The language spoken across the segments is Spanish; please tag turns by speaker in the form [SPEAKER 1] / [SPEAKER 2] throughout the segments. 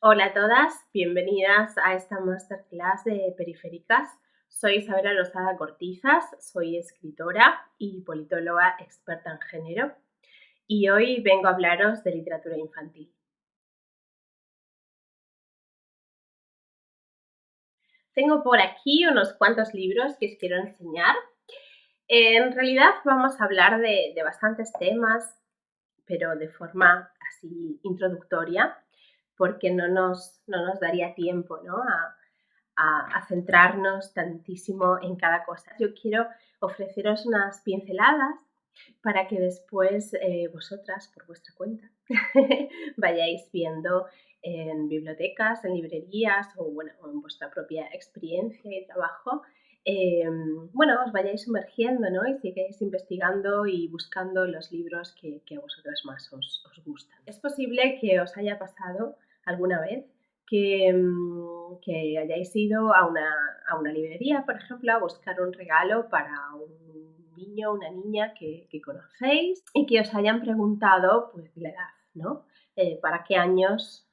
[SPEAKER 1] Hola a todas, bienvenidas a esta masterclass de periféricas. Soy Isabela Lozada Cortizas, soy escritora y politóloga experta en género y hoy vengo a hablaros de literatura infantil. Tengo por aquí unos cuantos libros que os quiero enseñar. En realidad vamos a hablar de bastantes temas, pero de forma así introductoria, porque no nos daría tiempo, ¿no? a centrarnos tantísimo en cada cosa. Yo quiero ofreceros unas pinceladas para que después vosotras, por vuestra cuenta, vayáis viendo en bibliotecas, en librerías o en vuestra propia experiencia y trabajo, os vayáis sumergiendo, ¿no? Y sigáis investigando y buscando los libros que a vosotras más os gustan. Es posible que os haya pasado alguna vez que hayáis ido a una librería, por ejemplo, a buscar un regalo para un niño o una niña que conocéis y que os hayan preguntado pues, la edad, ¿no? ¿Para qué años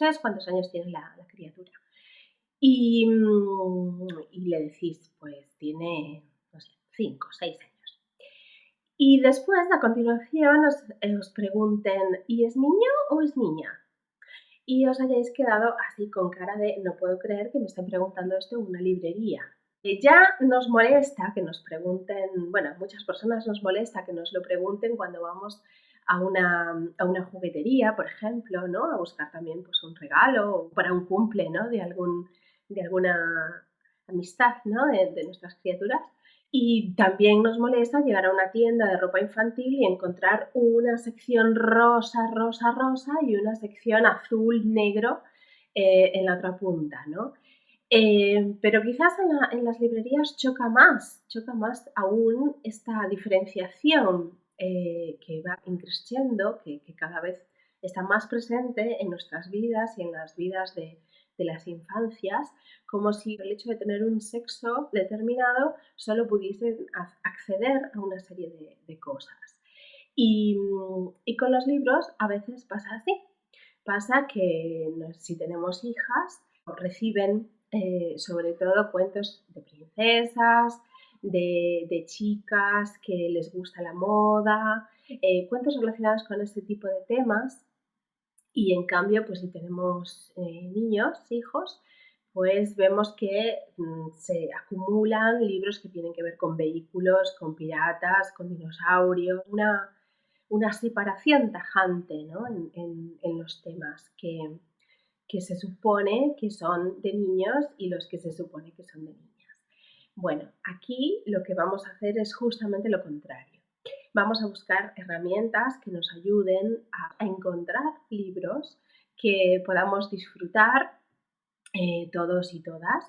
[SPEAKER 1] es? ¿Cuántos años tiene la criatura? Y le decís, pues tiene, no sé, 5 o 6 años. Y después, a continuación, os pregunten, ¿y es niño o es niña? Y os hayáis quedado así con cara de no puedo creer que me estén preguntando esto en una librería. Ya nos molesta que nos pregunten, bueno, a muchas personas nos molesta que nos lo pregunten cuando vamos a una juguetería, por ejemplo, ¿no? A buscar también pues, un regalo o para un cumple, ¿no? De alguna amistad, ¿no? De nuestras criaturas. Y también nos molesta llegar a una tienda de ropa infantil y encontrar una sección rosa, rosa, rosa y una sección azul, negro en la otra punta, ¿no? Pero quizás en las librerías choca más aún esta diferenciación que va increciendo, que cada vez está más presente en nuestras vidas y en las vidas de las infancias, como si el hecho de tener un sexo determinado solo pudiesen acceder a una serie de cosas. Y con los libros a veces pasa así. Pasa que si tenemos hijas, reciben sobre todo cuentos de princesas, de chicas que les gusta la moda, cuentos relacionados con este tipo de temas. Y en cambio, pues si tenemos niños, hijos, pues vemos que se acumulan libros que tienen que ver con vehículos, con piratas, con dinosaurios, una separación tajante, ¿no? en los temas que se supone que son de niños y los que se supone que son de niñas. Bueno, aquí lo que vamos a hacer es justamente lo contrario. Vamos a buscar herramientas que nos ayuden a encontrar libros que podamos disfrutar todos y todas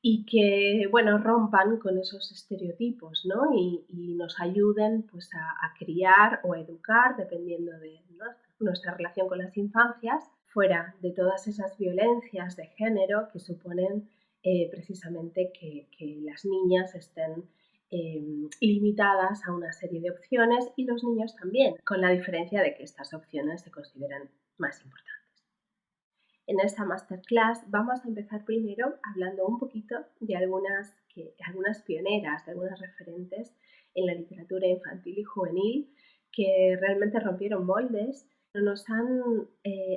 [SPEAKER 1] y que, bueno, rompan con esos estereotipos, ¿no? Y nos ayuden pues a criar o a educar, dependiendo de, ¿no?, nuestra relación con las infancias, fuera de todas esas violencias de género que suponen precisamente que las niñas estén limitadas a una serie de opciones y los niños también, con la diferencia de que estas opciones se consideran más importantes. En esta masterclass vamos a empezar primero hablando un poquito de algunas pioneras, de algunas referentes en la literatura infantil y juvenil que realmente rompieron moldes, nos han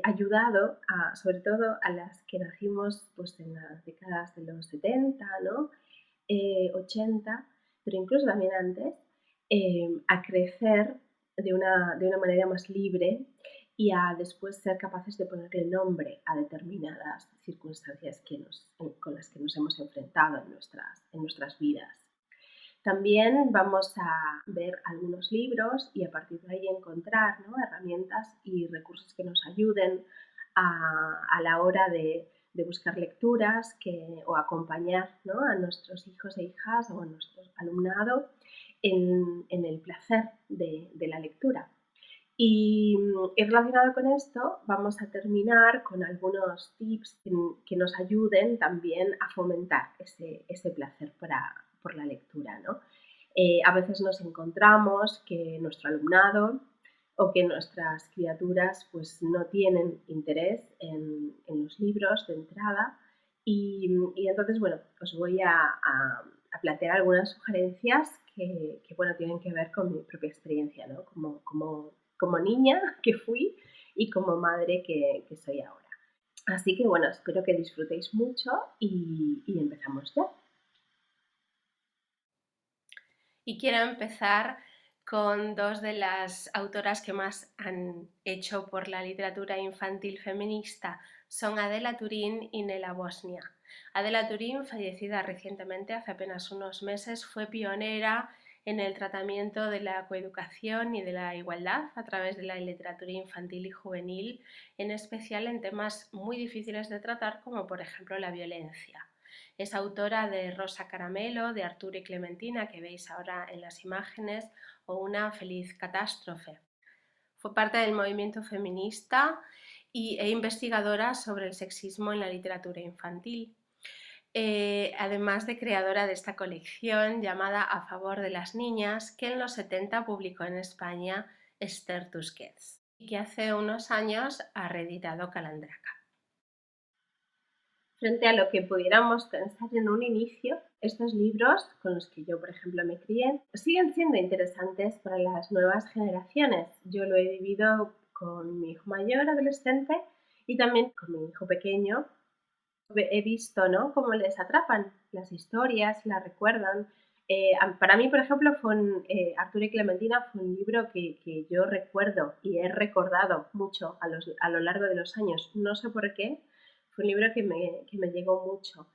[SPEAKER 1] ayudado, sobre todo a las que nacimos pues, en las décadas de los 70, ¿no? 80, pero incluso también antes, a crecer de una manera más libre y a después ser capaces de ponerle nombre a determinadas circunstancias con las que nos hemos enfrentado en nuestras vidas. También vamos a ver algunos libros y a partir de ahí encontrar, ¿no?, herramientas y recursos que nos ayuden a la hora de buscar lecturas o acompañar, ¿no?, a nuestros hijos e hijas o a nuestro alumnado en el placer de la lectura. Y relacionado con esto, vamos a terminar con algunos tips que nos ayuden también a fomentar ese placer por la lectura, ¿no? A veces nos encontramos que nuestro alumnado o que nuestras criaturas pues no tienen interés en los libros de entrada y entonces, bueno, os voy a plantear algunas sugerencias que, bueno, tienen que ver con mi propia experiencia, ¿no? Como niña que fui y como madre que soy ahora. Así que, bueno, espero que disfrutéis mucho y empezamos ya.
[SPEAKER 2] Y quiero empezar con dos de las autoras que más han hecho por la literatura infantil feminista. Son Adela Turín y Nela Bosnia. Adela Turín, fallecida recientemente, hace apenas unos meses, fue pionera en el tratamiento de la coeducación y de la igualdad a través de la literatura infantil y juvenil, en especial en temas muy difíciles de tratar como por ejemplo la violencia. Es autora de Rosa Caramelo, de Arturo y Clementina, que veis ahora en las imágenes, o Una feliz catástrofe. Fue parte del movimiento feminista e investigadora sobre el sexismo en la literatura infantil. Además de creadora de esta colección llamada A favor de las niñas, que en los 70 publicó en España Esther Tusquets y que hace unos años ha reeditado Calandraca.
[SPEAKER 1] Frente a lo que pudiéramos pensar en un inicio, estos libros, con los que yo, por ejemplo, me crié, siguen siendo interesantes para las nuevas generaciones. Yo lo he vivido con mi hijo mayor, adolescente, y también con mi hijo pequeño. He visto, ¿no?, cómo les atrapan las historias, las recuerdan. Para mí, por ejemplo, Arturo y Clementina fue un libro que yo recuerdo y he recordado mucho a lo largo de los años. No sé por qué, fue un libro que me llegó mucho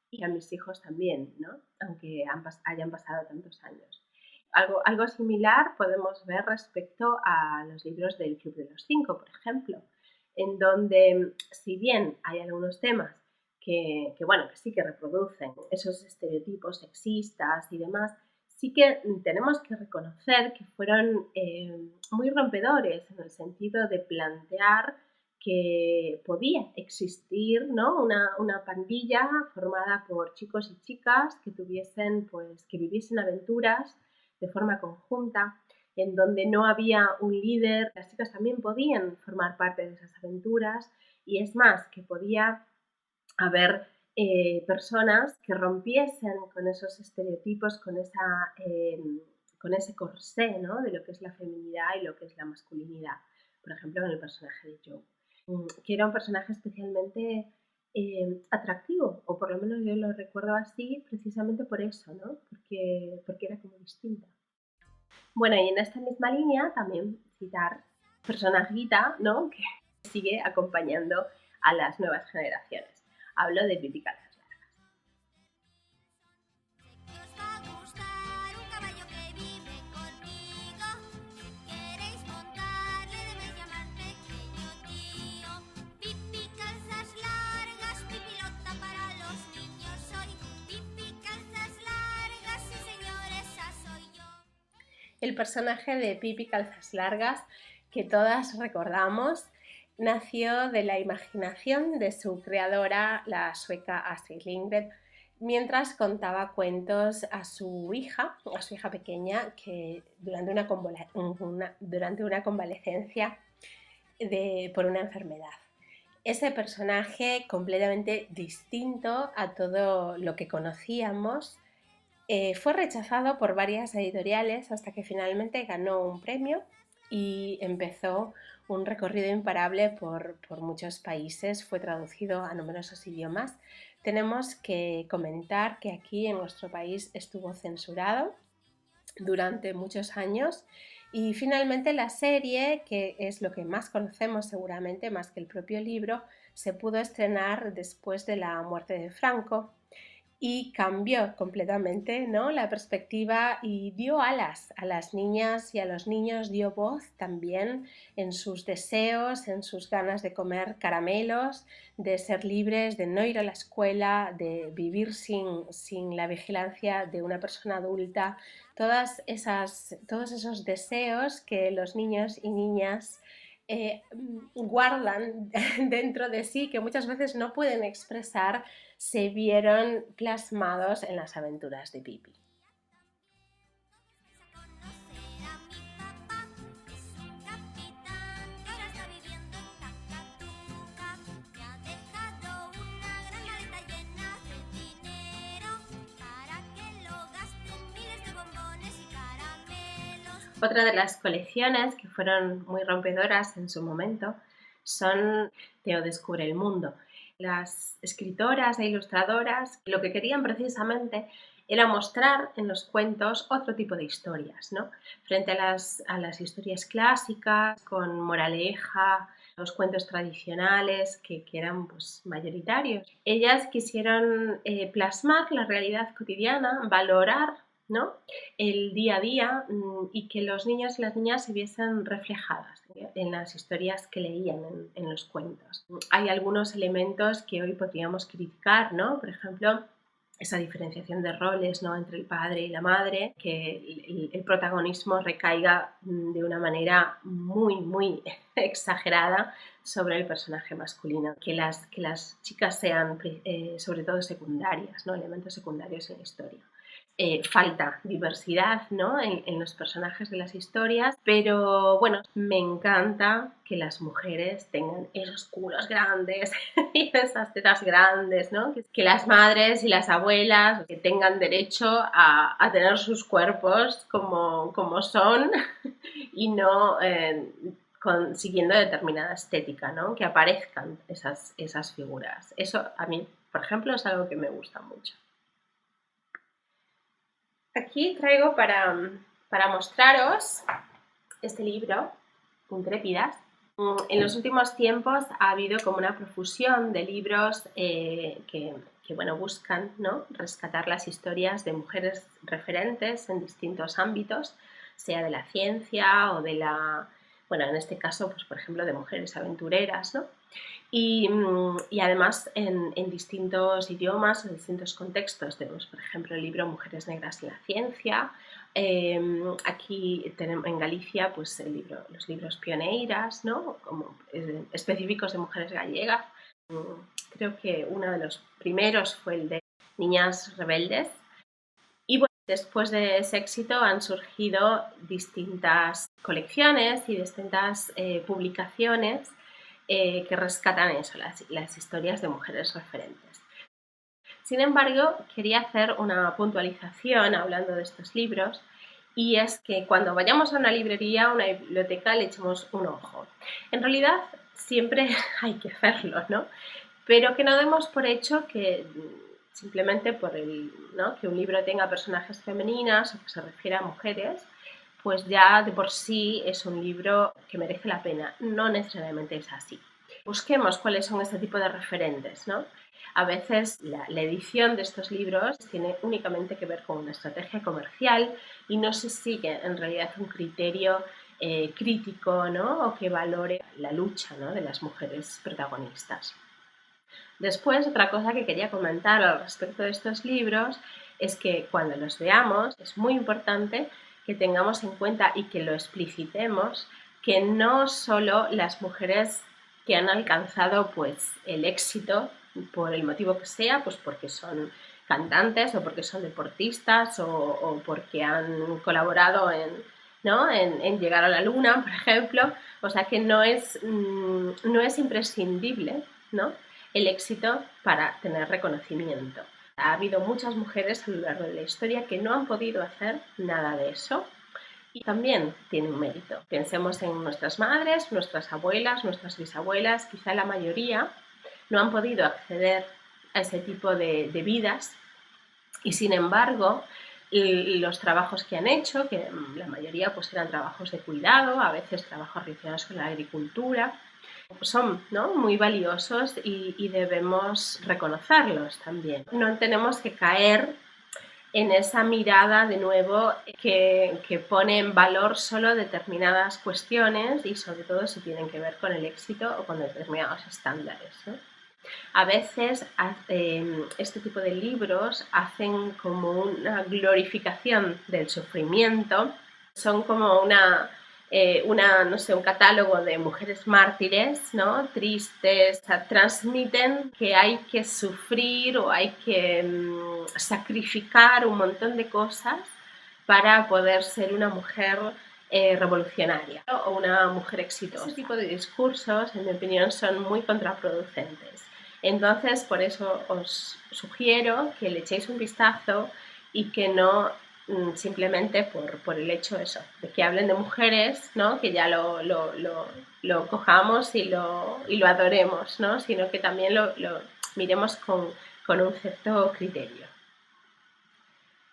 [SPEAKER 1] y a mis hijos también, ¿no?, aunque hayan pasado tantos años. Algo similar podemos ver respecto a los libros del Club de los Cinco, por ejemplo, en donde, si bien hay algunos temas que sí que reproducen esos estereotipos sexistas y demás, sí que tenemos que reconocer que fueron muy rompedores en el sentido de plantear que podía existir, ¿no?, una pandilla formada por chicos y chicas que que viviesen aventuras de forma conjunta, en donde no había un líder, las chicas también podían formar parte de esas aventuras y es más, que podía haber personas que rompiesen con esos estereotipos, con ese corsé, ¿no?, de lo que es la feminidad y lo que es la masculinidad. Por ejemplo, en el personaje de Joe, que era un personaje especialmente atractivo, o por lo menos yo lo recuerdo así precisamente por eso, ¿no?, porque era como distinta. Bueno, y en esta misma línea también citar personajita, ¿no?, que sigue acompañando a las nuevas generaciones. Hablo de Pipi Calzas Largas.
[SPEAKER 2] El personaje de Pipi Calzas Largas, que todas recordamos, nació de la imaginación de su creadora, la sueca Astrid Lindgren, mientras contaba cuentos a su hija pequeña, que durante una convalecencia por una enfermedad. Ese personaje completamente distinto a todo lo que conocíamos fue rechazado por varias editoriales hasta que finalmente ganó un premio y empezó un recorrido imparable por muchos países, fue traducido a numerosos idiomas. Tenemos que comentar que aquí en nuestro país estuvo censurado durante muchos años y finalmente la serie, que es lo que más conocemos seguramente, más que el propio libro, se pudo estrenar después de la muerte de Franco y cambió completamente, ¿no?, la perspectiva y dio alas a las niñas y a los niños, dio voz también en sus deseos, en sus ganas de comer caramelos, de ser libres, de no ir a la escuela, de vivir sin la vigilancia de una persona adulta, todos esos deseos que los niños y niñas guardan dentro de sí, que muchas veces no pueden expresar, se vieron plasmados en las aventuras de Pipi.
[SPEAKER 1] Otra de las colecciones que fueron muy rompedoras en su momento son Teo descubre el mundo. Las escritoras e ilustradoras lo que querían precisamente era mostrar en los cuentos otro tipo de historias, ¿no? Frente a las historias clásicas, con moraleja, los cuentos tradicionales que eran pues, mayoritarios. Ellas quisieron plasmar la realidad cotidiana, valorar, ¿no?, el día a día, y que los niños y las niñas se viesen reflejadas en las historias que leían en los cuentos. Hay algunos elementos que hoy podríamos criticar, ¿no? Por ejemplo, esa diferenciación de roles, ¿no?, entre el padre y la madre, que el protagonismo recaiga de una manera muy exagerada sobre el personaje masculino, que las chicas sean sobre todo secundarias, ¿no?, elementos secundarios en la historia. Falta diversidad, ¿no?, en los personajes de las historias, pero bueno, me encanta que las mujeres tengan esos culos grandes y esas tetas grandes, ¿no?, que las madres y las abuelas que tengan derecho a tener sus cuerpos como son y no siguiendo determinada estética, ¿no?, que aparezcan esas figuras. Eso a mí, por ejemplo, es algo que me gusta mucho. Aquí traigo para mostraros este libro, Intrépidas. En los últimos tiempos ha habido como una profusión de libros que bueno, buscan, ¿no?, rescatar las historias de mujeres referentes en distintos ámbitos, sea de la ciencia o de la, bueno, en este caso, pues por ejemplo, de mujeres aventureras, ¿no? Y además en distintos idiomas o distintos contextos. Tenemos, por ejemplo, el libro Mujeres negras en la ciencia. Aquí tenemos en Galicia pues los libros pioneiras, ¿no?, como específicos de mujeres gallegas. Creo que uno de los primeros fue el de Niñas rebeldes. Y bueno, después de ese éxito han surgido distintas colecciones y distintas publicaciones que rescatan eso, las historias de mujeres referentes. Sin embargo, quería hacer una puntualización hablando de estos libros, y es que cuando vayamos a una librería o una biblioteca le echemos un ojo. En realidad siempre hay que hacerlo, ¿no? Pero que no demos por hecho que simplemente por ¿no?, que un libro tenga personajes femeninas o que se refiera a mujeres, pues ya de por sí es un libro que merece la pena. No necesariamente es así. Busquemos cuáles son este tipo de referentes, ¿no? A veces la edición de estos libros tiene únicamente que ver con una estrategia comercial y no se sigue en realidad un criterio crítico, ¿no?, o que valore la lucha, ¿no?, de las mujeres protagonistas. Después, otra cosa que quería comentar al respecto de estos libros es que cuando los veamos es muy importante que tengamos en cuenta y que lo explicitemos que no solo las mujeres que han alcanzado pues el éxito por el motivo que sea, pues porque son cantantes o porque son deportistas o porque han colaborado en llegar a la luna, por ejemplo. O sea que no es imprescindible, ¿no?, el éxito para tener reconocimiento. Ha habido muchas mujeres a lo largo de la historia que no han podido hacer nada de eso y también tienen mérito. Pensemos en nuestras madres, nuestras abuelas, nuestras bisabuelas, quizá la mayoría no han podido acceder a ese tipo de vidas y sin embargo los trabajos que han hecho, que la mayoría pues eran trabajos de cuidado, a veces trabajos relacionados con la agricultura, son, ¿no?, muy valiosos y debemos reconocerlos también. No tenemos que caer en esa mirada de nuevo que pone en valor solo determinadas cuestiones y sobre todo si tienen que ver con el éxito o con determinados estándares, ¿no? A veces este tipo de libros hacen como una glorificación del sufrimiento, son como no sé, un catálogo de mujeres mártires, ¿no?, tristes, transmiten que hay que sufrir o hay que sacrificar un montón de cosas para poder ser una mujer revolucionaria, ¿no?, o una mujer exitosa. Ese tipo de discursos, en mi opinión, son muy contraproducentes. Entonces, por eso os sugiero que le echéis un vistazo y que no simplemente por el hecho eso, de que hablen de mujeres, ¿no? Que ya lo cojamos y lo adoremos, ¿no? Sino que también lo miremos con un cierto criterio.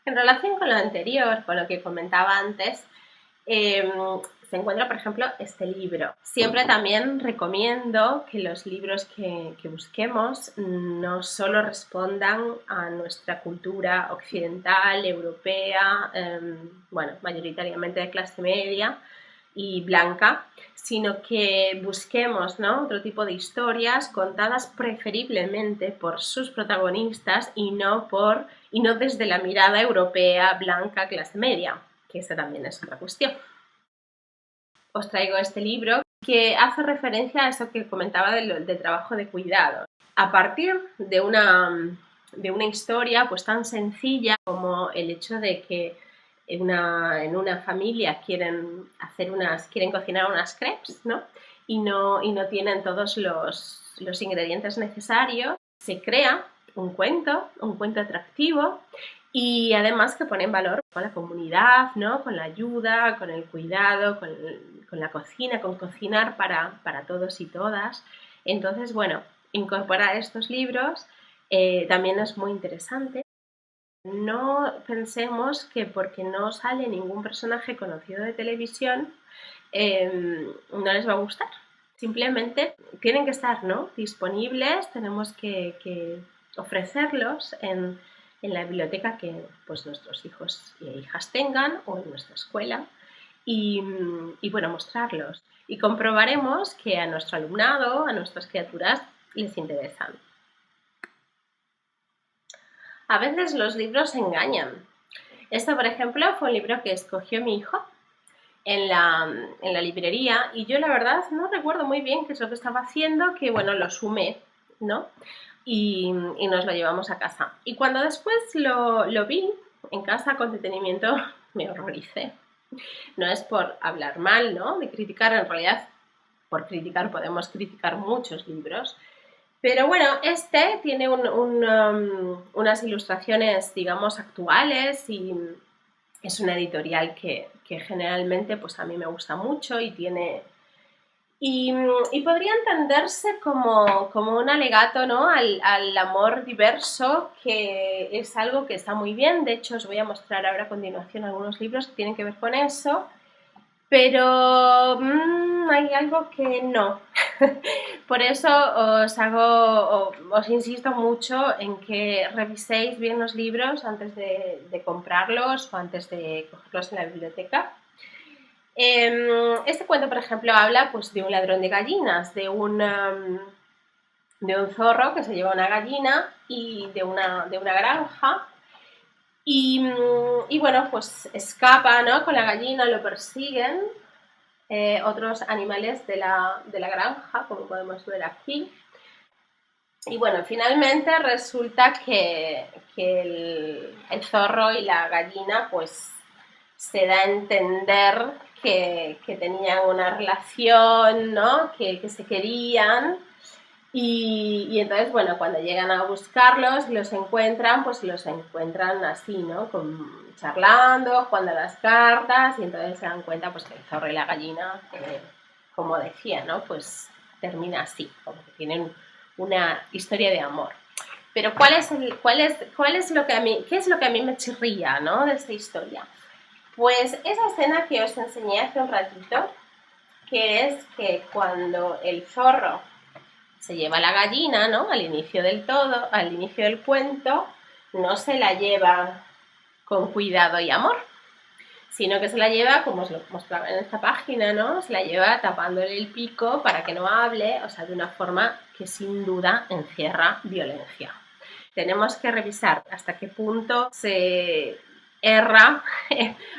[SPEAKER 1] En relación con lo anterior, con lo que comentaba antes, se encuentra, por ejemplo, este libro. Siempre también recomiendo que los libros que busquemos no solo respondan a nuestra cultura occidental, europea, bueno, mayoritariamente de clase media y blanca, sino que busquemos, ¿no?, otro tipo de historias contadas preferiblemente por sus protagonistas y no desde la mirada europea, blanca, clase media, que esa también es otra cuestión. Os traigo este libro que hace referencia a eso que comentaba del trabajo de cuidado. A partir de una historia pues tan sencilla como el hecho de que en una familia quieren cocinar unas crepes, ¿no? Y no tienen todos los ingredientes necesarios, se crea un cuento atractivo y además que pone en valor con la comunidad, ¿no? Con la ayuda, con el cuidado, con la cocina, con cocinar para todos y todas. Entonces, bueno, incorporar estos libros también es muy interesante. No pensemos que porque no sale ningún personaje conocido de televisión no les va a gustar. Simplemente tienen que estar, ¿no?, disponibles, tenemos que ofrecerlos en la biblioteca que pues, nuestros hijos e hijas tengan o en nuestra escuela y bueno, mostrarlos. Y comprobaremos que a nuestro alumnado, a nuestras criaturas, les interesan. A veces los libros engañan. Este, por ejemplo, fue un libro que escogió mi hijo en la librería y yo la verdad no recuerdo muy bien qué es lo que estaba haciendo, que bueno, lo sumé, ¿no? Y nos lo llevamos a casa. Y cuando después lo vi en casa con detenimiento, me horroricé. No es por hablar mal, ¿no?, de criticar, en realidad por criticar podemos criticar muchos libros, pero bueno, este tiene unas ilustraciones, digamos, actuales y es una editorial que generalmente pues a mí me gusta mucho y tiene... Y podría entenderse como un alegato, ¿no?, al amor diverso, que es algo que está muy bien. De hecho, os voy a mostrar ahora a continuación algunos libros que tienen que ver con eso. Pero hay algo que no. Por eso os insisto mucho en que reviséis bien los libros antes de comprarlos o antes de cogerlos en la biblioteca. Este cuento, por ejemplo, habla pues, de un ladrón de gallinas, de un zorro que se lleva una gallina y de una granja. Y bueno, pues escapa, ¿no?, con la gallina, lo persiguen otros animales de la granja, como podemos ver aquí. Y bueno, finalmente resulta que el zorro y la gallina pues se da a entender que tenían una relación, ¿no?, que se querían. Y entonces, bueno, cuando llegan a buscarlos y los encuentran, pues los encuentran así, ¿no?, charlando, jugando a las cartas, y entonces se dan cuenta pues que el zorro y la gallina, como decía, ¿no?, pues termina así, como que tienen una historia de amor. Pero ¿qué es lo que a mí me chirría, ¿no?, de esta historia? Pues esa escena que os enseñé hace un ratito, que es que cuando el zorro se lleva la gallina, ¿no?, al inicio del cuento, no se la lleva con cuidado y amor, sino que se la lleva, como os lo mostraba en esta página, ¿no?, se la lleva tapándole el pico para que no hable, o sea, de una forma que sin duda encierra violencia. Tenemos que revisar hasta qué punto se erra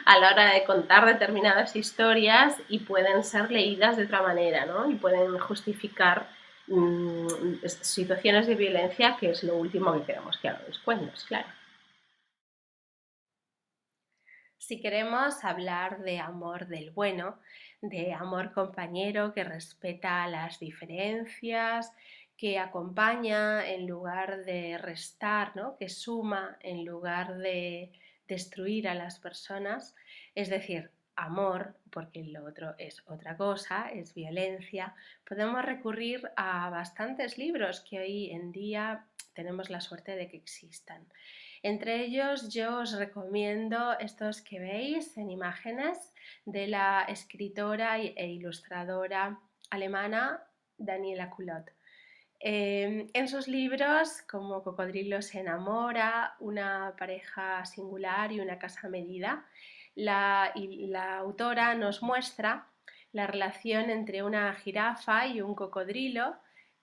[SPEAKER 1] a la hora de contar determinadas historias y pueden ser leídas de otra manera, ¿no?, y pueden justificar situaciones de violencia, que es lo último que queremos que hagan los cuentos, claro. Si queremos hablar de amor del bueno, de amor compañero que respeta las diferencias, que acompaña en lugar de restar, ¿no?, que suma en lugar de
[SPEAKER 2] destruir a las personas, es decir, amor, porque lo otro es otra cosa, es violencia, podemos recurrir a bastantes libros que hoy en día tenemos la suerte de que existan. Entre ellos yo os recomiendo estos que veis en imágenes de la escritora e ilustradora alemana Daniela Cullot. En sus libros, como Cocodrilo se enamora, Una pareja singular y Una casa a medida, la autora nos muestra la relación entre una jirafa y un cocodrilo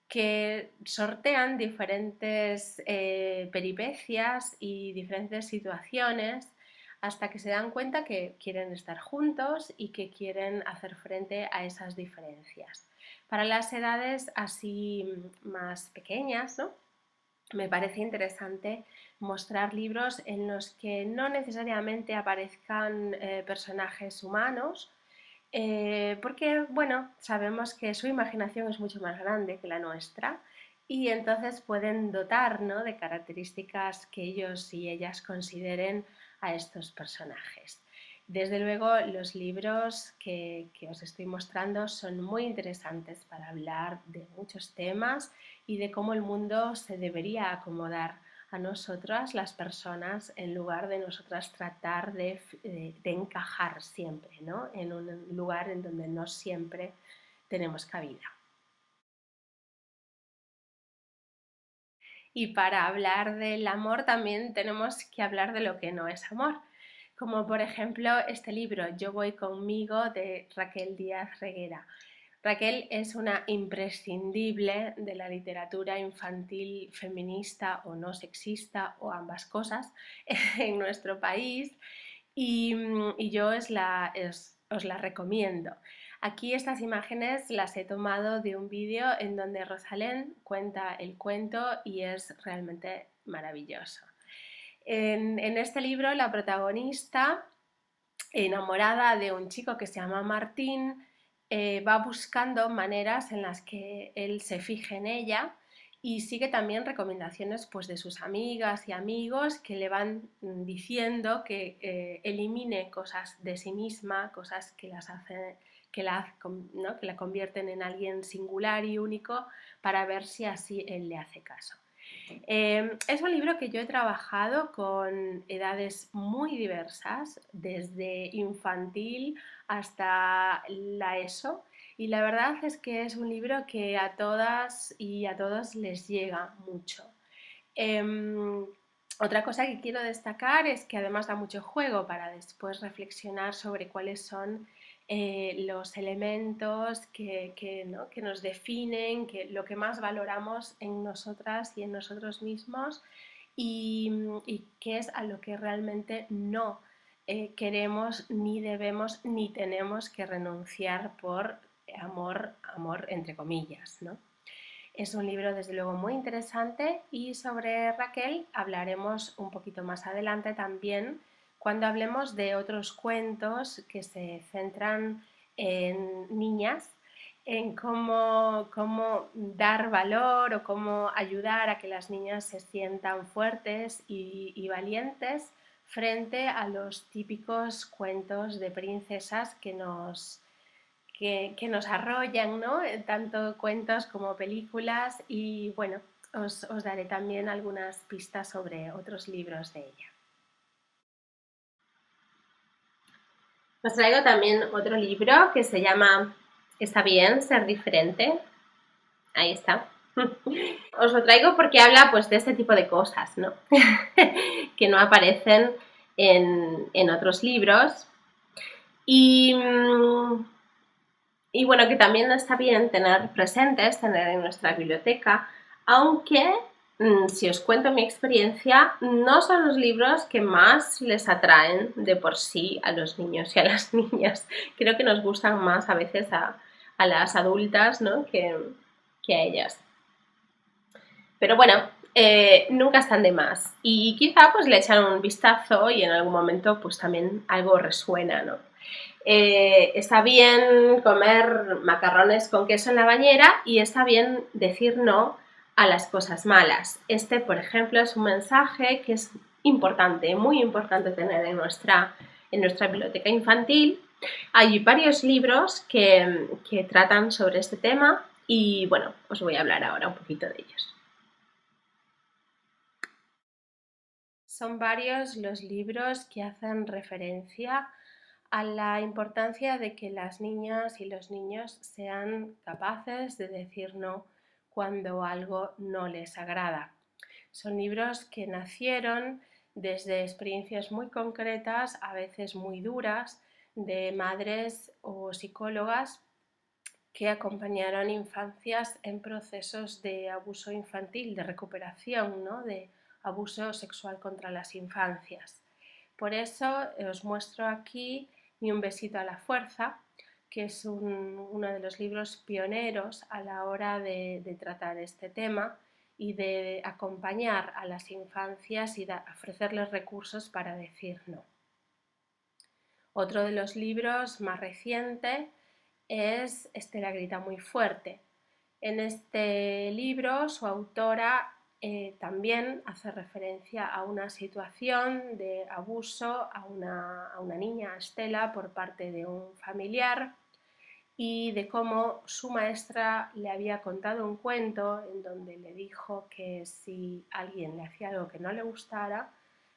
[SPEAKER 2] que sortean diferentes peripecias y diferentes situaciones hasta que se dan cuenta que quieren estar juntos y que quieren hacer frente a esas diferencias. Para las edades así más pequeñas, ¿no?, me parece interesante mostrar libros en los que no necesariamente aparezcan personajes humanos, porque, bueno, sabemos que su imaginación es mucho más grande que la nuestra y entonces pueden dotar, ¿no?, de características que ellos y ellas consideren a estos personajes. Desde luego, los libros que os estoy mostrando son muy interesantes para hablar de muchos temas y de cómo el mundo se debería acomodar a nosotras, las personas, en lugar de nosotras tratar de encajar siempre, ¿no?, en un lugar en donde no siempre tenemos cabida. Y para hablar del amor también tenemos que hablar de lo que no es amor, como por ejemplo este libro Yo voy conmigo de Raquel Díaz Reguera. Raquel es una imprescindible de la literatura infantil feminista o no sexista o ambas cosas en nuestro país y yo os la recomiendo. Aquí estas imágenes las he tomado de un vídeo en donde Rosalén cuenta el cuento y es realmente maravilloso. En este libro la protagonista, enamorada de un chico que se llama Martín, va buscando maneras en las que él se fije en ella y sigue también recomendaciones pues, de sus amigas y amigos que le van diciendo que elimine cosas de sí misma, cosas que la convierten en alguien singular y único, para ver si así él le hace caso. Es un libro que yo he trabajado con edades muy diversas, desde infantil hasta la ESO, y la verdad es que es un libro que a todas y a todos les llega mucho. Otra cosa que quiero destacar es que además da mucho juego para después reflexionar sobre cuáles son los elementos que nos definen, lo que más valoramos en nosotras y en nosotros mismos y qué es a lo que realmente no queremos, ni debemos, ni tenemos que renunciar por amor entre comillas, ¿no? Es un libro desde luego muy interesante y sobre Raquel hablaremos un poquito más adelante también cuando hablemos de otros cuentos que se centran en niñas, en cómo dar valor o cómo ayudar a que las niñas se sientan fuertes y valientes frente a los típicos cuentos de princesas que nos arrollan, ¿no?, tanto cuentos como películas, y bueno, os daré también algunas pistas sobre otros libros de ella. Os traigo también otro libro que se llama Está bien ser diferente. Ahí está. Os lo traigo porque habla pues de este tipo de cosas, ¿no? que no aparecen en otros libros. Y bueno, que también está bien tener presentes, tener en nuestra biblioteca, aunque, si os cuento mi experiencia, no son los libros que más les atraen de por sí a los niños y a las niñas. Creo que nos gustan más a veces a las adultas, ¿no?, que a ellas. Pero bueno, nunca están de más. Y quizá pues le echan un vistazo y en algún momento pues también algo resuena, ¿no? Está bien comer macarrones con queso en la bañera y está bien decir no a las cosas malas. Este, por ejemplo, es un mensaje que es
[SPEAKER 1] importante, muy importante tener en nuestra biblioteca infantil. Hay varios libros que tratan sobre este tema y bueno, os voy a hablar ahora un poquito de ellos.
[SPEAKER 2] Son varios los libros que hacen referencia a la importancia de que las niñas y los niños sean capaces de decir no cuando algo no les agrada. Son libros que nacieron desde experiencias muy concretas, a veces muy duras, de madres o psicólogas que acompañaron infancias en procesos de abuso infantil, de recuperación, ¿no? De abuso sexual contra las infancias. Por eso os muestro aquí Ni un besito a la fuerza, que es uno de los libros pioneros a la hora de tratar este tema y de acompañar a las infancias y de ofrecerles recursos para decir no. Otro de los libros más reciente es Estela grita muy fuerte. En este libro su autora también hace referencia a una situación de abuso a una niña, a Estela, por parte de un familiar y de cómo su maestra le había contado un cuento en donde le dijo que si alguien le hacía algo que no le gustara,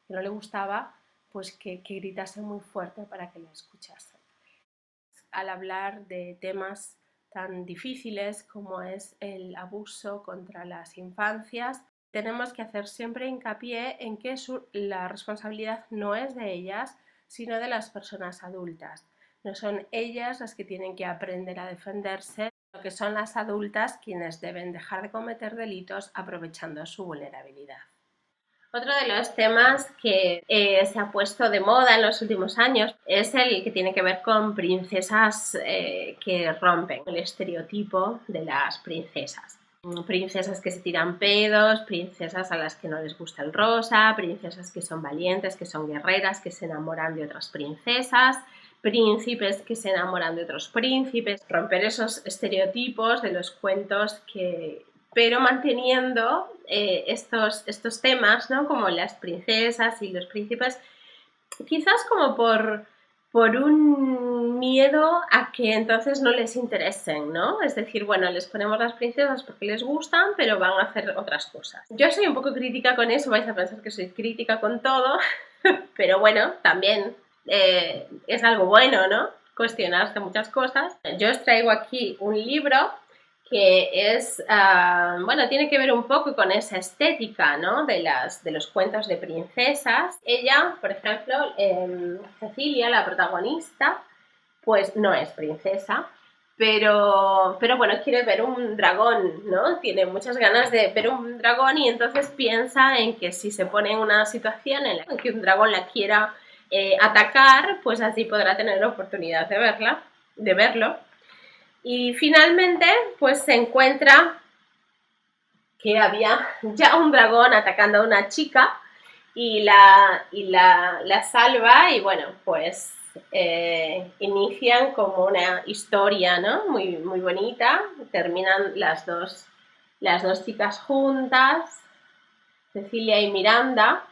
[SPEAKER 2] que no le gustaba, pues que gritase muy fuerte para que le escuchasen. Al hablar de temas tan difíciles como es el abuso contra las infancias, tenemos que hacer siempre hincapié en que la responsabilidad no es de ellas, sino de las personas adultas. No son ellas las que tienen que aprender a defenderse, sino que son las adultas quienes deben dejar de cometer delitos aprovechando su vulnerabilidad.
[SPEAKER 1] Otro de los temas que se ha puesto de moda en los últimos años es el que tiene que ver con princesas que rompen el estereotipo de las princesas. Princesas que se tiran pedos, princesas a las que no les gusta el rosa, princesas que son valientes, que son guerreras, que se enamoran de otras princesas, príncipes que se enamoran de otros príncipes. Romper esos estereotipos de los cuentos pero manteniendo estos temas, ¿no? Como las princesas y los príncipes, quizás como por un miedo a que entonces no les interesen, ¿no? Es decir, bueno, les ponemos las princesas porque les gustan, pero van a hacer otras cosas. Yo soy un poco crítica con eso, vais a pensar que soy crítica con todo, pero bueno, también es algo bueno, ¿no? Cuestionarse muchas cosas. Yo os traigo aquí un libro que es, bueno, tiene que ver un poco con esa estética, ¿no? de los cuentos de princesas. Ella, por ejemplo, Cecilia, la protagonista, pues no es princesa, pero bueno, quiere ver un dragón, ¿no? Tiene muchas ganas de ver un dragón y entonces piensa en que si se pone en una situación en la que un dragón la quiera atacar, pues así podrá tener la oportunidad de verlo. Y finalmente, pues se encuentra que había ya un dragón atacando a una chica y la salva y bueno, pues inician como una historia, ¿no? Muy, muy bonita. Terminan las dos chicas juntas, Cecilia y Miranda,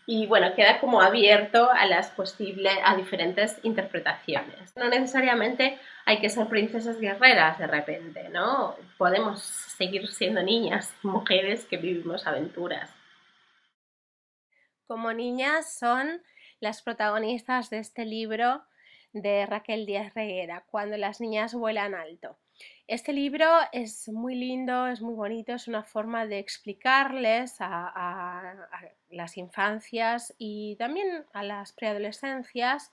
[SPEAKER 1] y bueno, queda como abierto a diferentes interpretaciones. No necesariamente hay que ser princesas guerreras de repente, ¿no? Podemos seguir siendo niñas, mujeres que vivimos aventuras.
[SPEAKER 2] Como niñas son las protagonistas de este libro de Raquel Díaz Reguera, Cuando las niñas vuelan alto. Este libro es muy lindo, es muy bonito, es una forma de explicarles a las infancias y también a las preadolescencias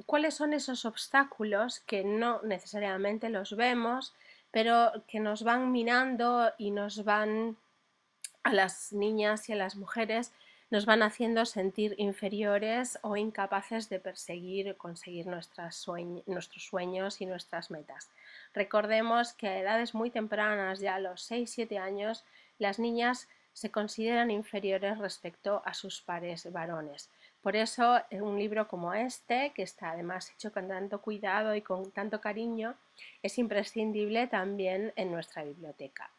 [SPEAKER 2] cuáles son esos obstáculos que no necesariamente los vemos, pero que nos van minando y a las niñas y a las mujeres nos van haciendo sentir inferiores o incapaces de perseguir o conseguir nuestros sueños y nuestras metas. Recordemos que a edades muy tempranas, ya a los 6-7 años, las niñas se consideran inferiores respecto a sus pares varones. Por eso un libro como este, que está además hecho con tanto cuidado y con tanto cariño, es imprescindible también en nuestra biblioteca.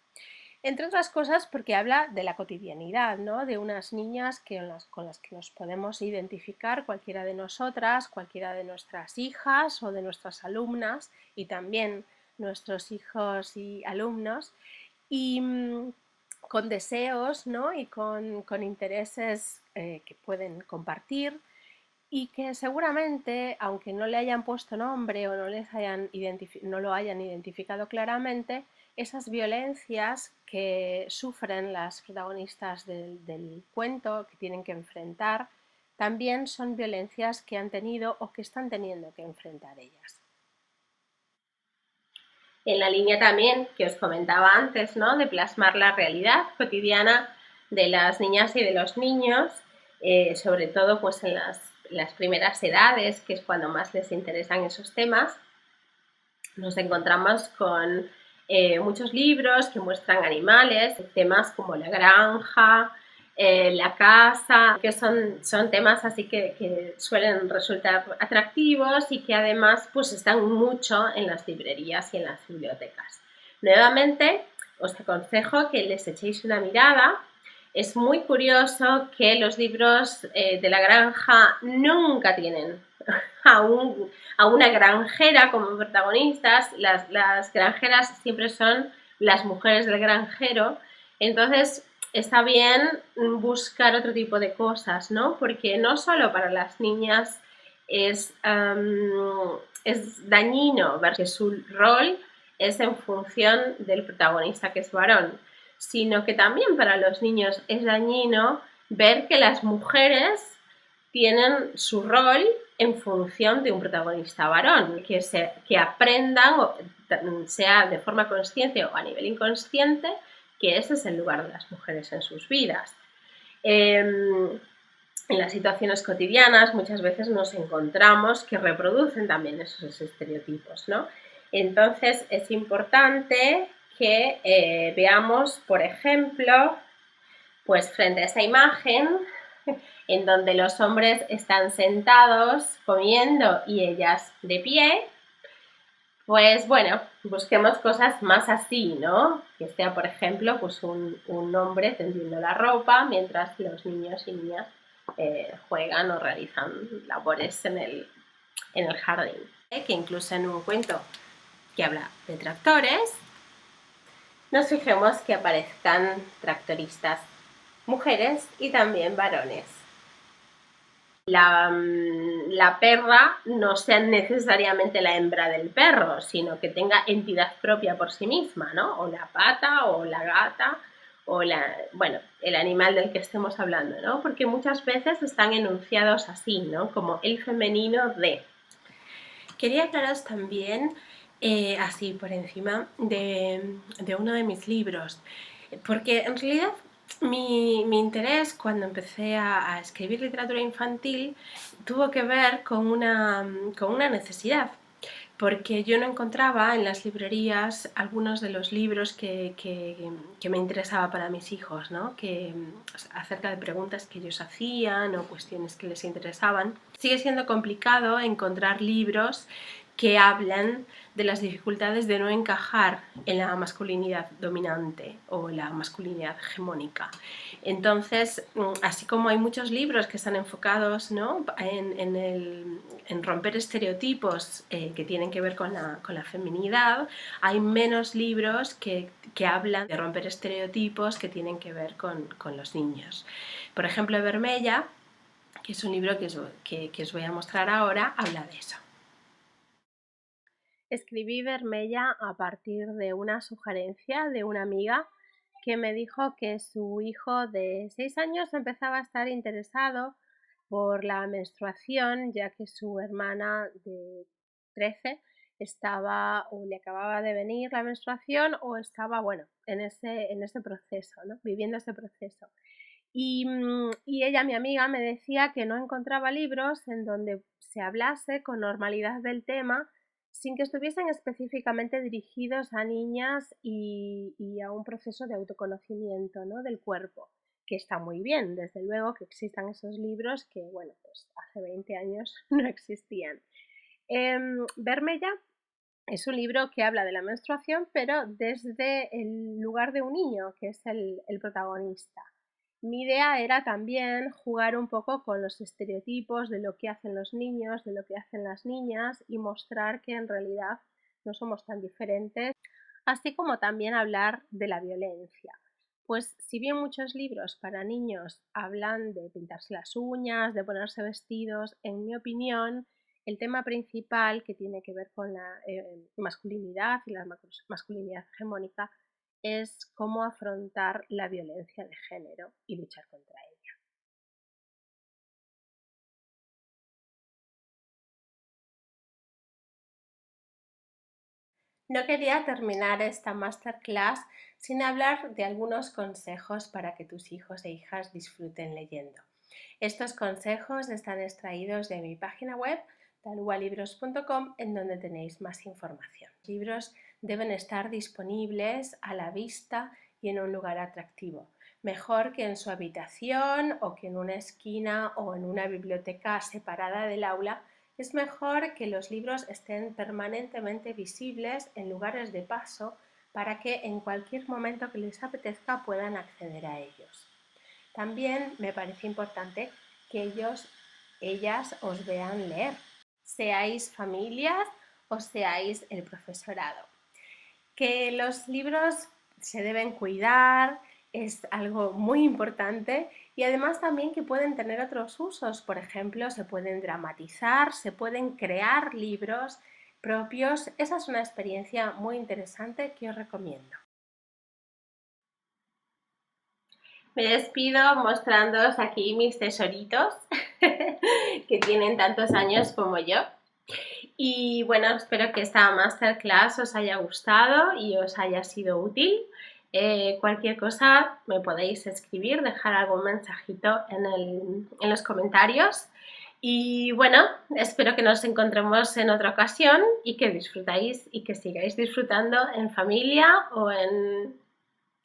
[SPEAKER 2] Entre otras cosas porque habla de la cotidianidad, ¿no? De unas niñas con las que nos podemos identificar cualquiera de nosotras, cualquiera de nuestras hijas o de nuestras alumnas y también nuestros hijos y alumnos y con deseos, ¿no? Y con intereses que pueden compartir y que seguramente, aunque no le hayan puesto nombre o no lo hayan identificado claramente, esas violencias que sufren las protagonistas del cuento, que tienen que enfrentar, también son violencias que han tenido o que están teniendo que enfrentar ellas.
[SPEAKER 1] En la línea también que os comentaba antes, ¿no? De plasmar la realidad cotidiana de las niñas y de los niños, sobre todo pues en las primeras edades, que es cuando más les interesan esos temas, nos encontramos con muchos libros que muestran animales, temas como la granja, la casa, que son temas así que suelen resultar atractivos y que además pues están mucho en las librerías y en las bibliotecas. Nuevamente, os aconsejo que les echéis una mirada. Es muy curioso que los libros de la granja nunca tienen a, a una granjera como protagonistas. Las granjeras siempre son las mujeres del granjero. Entonces, está bien buscar otro tipo de cosas, ¿no? Porque no solo para las niñas es dañino ver que su rol es en función del protagonista que es varón, sino que también para los niños es dañino ver que las mujeres tienen su rol en función de un protagonista varón, que aprendan, sea de forma consciente o a nivel inconsciente, que ese es el lugar de las mujeres en sus vidas. En las situaciones cotidianas muchas veces nos encontramos que reproducen también esos estereotipos, ¿no? Entonces es importante que veamos, por ejemplo, pues frente a esa imagen en donde los hombres están sentados comiendo y ellas de pie, pues bueno, busquemos cosas más así, ¿no? Que sea, por ejemplo, pues un hombre tendiendo la ropa mientras los niños y niñas juegan o realizan labores en el jardín. Que incluso en un cuento que habla de tractores, nos fijemos que aparezcan tractoristas mujeres y también varones. La perra no sea necesariamente la hembra del perro, sino que tenga entidad propia por sí misma, ¿no? O la pata, o la gata, o bueno, el animal del que estemos hablando, ¿no? Porque muchas veces están enunciados así, ¿no? Como el femenino de. Quería hablaros también, así por encima, de uno de mis libros, porque en realidad mi interés cuando empecé a escribir literatura infantil tuvo que ver con una necesidad, porque yo no encontraba en las librerías algunos de los libros que me interesaba para mis hijos, ¿no? Acerca de preguntas que ellos hacían o cuestiones que les interesaban. Sigue siendo complicado encontrar libros que hablan de las dificultades de no encajar en la masculinidad dominante o la masculinidad hegemónica. Entonces, así como hay muchos libros que están enfocados, ¿no? en romper estereotipos que tienen que ver con la feminidad, hay menos libros que hablan de romper estereotipos que tienen que ver con los niños. Por ejemplo, Vermella, que es un libro que os voy a mostrar ahora, habla de eso.
[SPEAKER 2] Escribí Vermella a partir de una sugerencia de una amiga que me dijo que su hijo de 6 años empezaba a estar interesado por la menstruación, ya que su hermana de 13 estaba o le acababa de venir la menstruación o estaba, bueno, en ese proceso, ¿no? Viviendo ese proceso. Y ella, mi amiga, me decía que no encontraba libros en donde se hablase con normalidad del tema sin que estuviesen específicamente dirigidos a niñas y a un proceso de autoconocimiento, ¿no? Del cuerpo, que está muy bien, desde luego que existan esos libros que, bueno, pues hace 20 años no existían. Vermella Es un libro que habla de la menstruación, pero desde el lugar de un niño, que es el protagonista. Mi idea era también jugar un poco con los estereotipos de lo que hacen los niños, de lo que hacen las niñas y mostrar que en realidad no somos tan diferentes, así como también hablar de la violencia. Pues si bien muchos libros para niños hablan de pintarse las uñas, de ponerse vestidos, en mi opinión, el tema principal que tiene que ver con la masculinidad y la masculinidad hegemónica es cómo afrontar la violencia de género y luchar contra ella. No quería terminar esta masterclass sin hablar de algunos consejos para que tus hijos e hijas disfruten leyendo. Estos consejos están extraídos de mi página web talualibros.com, en donde tenéis más información. Los libros deben estar disponibles a la vista y en un lugar atractivo, mejor que en su habitación o que en una esquina o en una biblioteca separada del aula. Es mejor que los libros estén permanentemente visibles en lugares de paso para que en cualquier momento que les apetezca puedan acceder a ellos. También me parece importante que ellas os vean leer, seáis familias o seáis el profesorado. Que los libros se deben cuidar es algo muy importante y además también que pueden tener otros usos. Por ejemplo, se pueden dramatizar, se pueden crear libros propios. Esa es una experiencia muy interesante que os recomiendo.
[SPEAKER 1] Me despido mostrándoos aquí mis tesoritos que tienen tantos años como yo. Y bueno, espero que esta masterclass os haya gustado y os haya sido útil. Cualquier cosa me podéis escribir, dejar algún mensajito en los comentarios. Y bueno, espero que nos encontremos en otra ocasión y que disfrutáis y que sigáis disfrutando en familia o en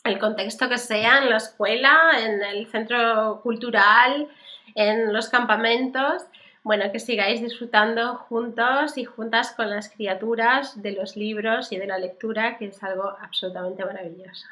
[SPEAKER 1] el contexto que sea, en la escuela, en el centro cultural, en los campamentos. Bueno, que sigáis disfrutando juntos y juntas con las criaturas de los libros y de la lectura, que es algo absolutamente maravilloso.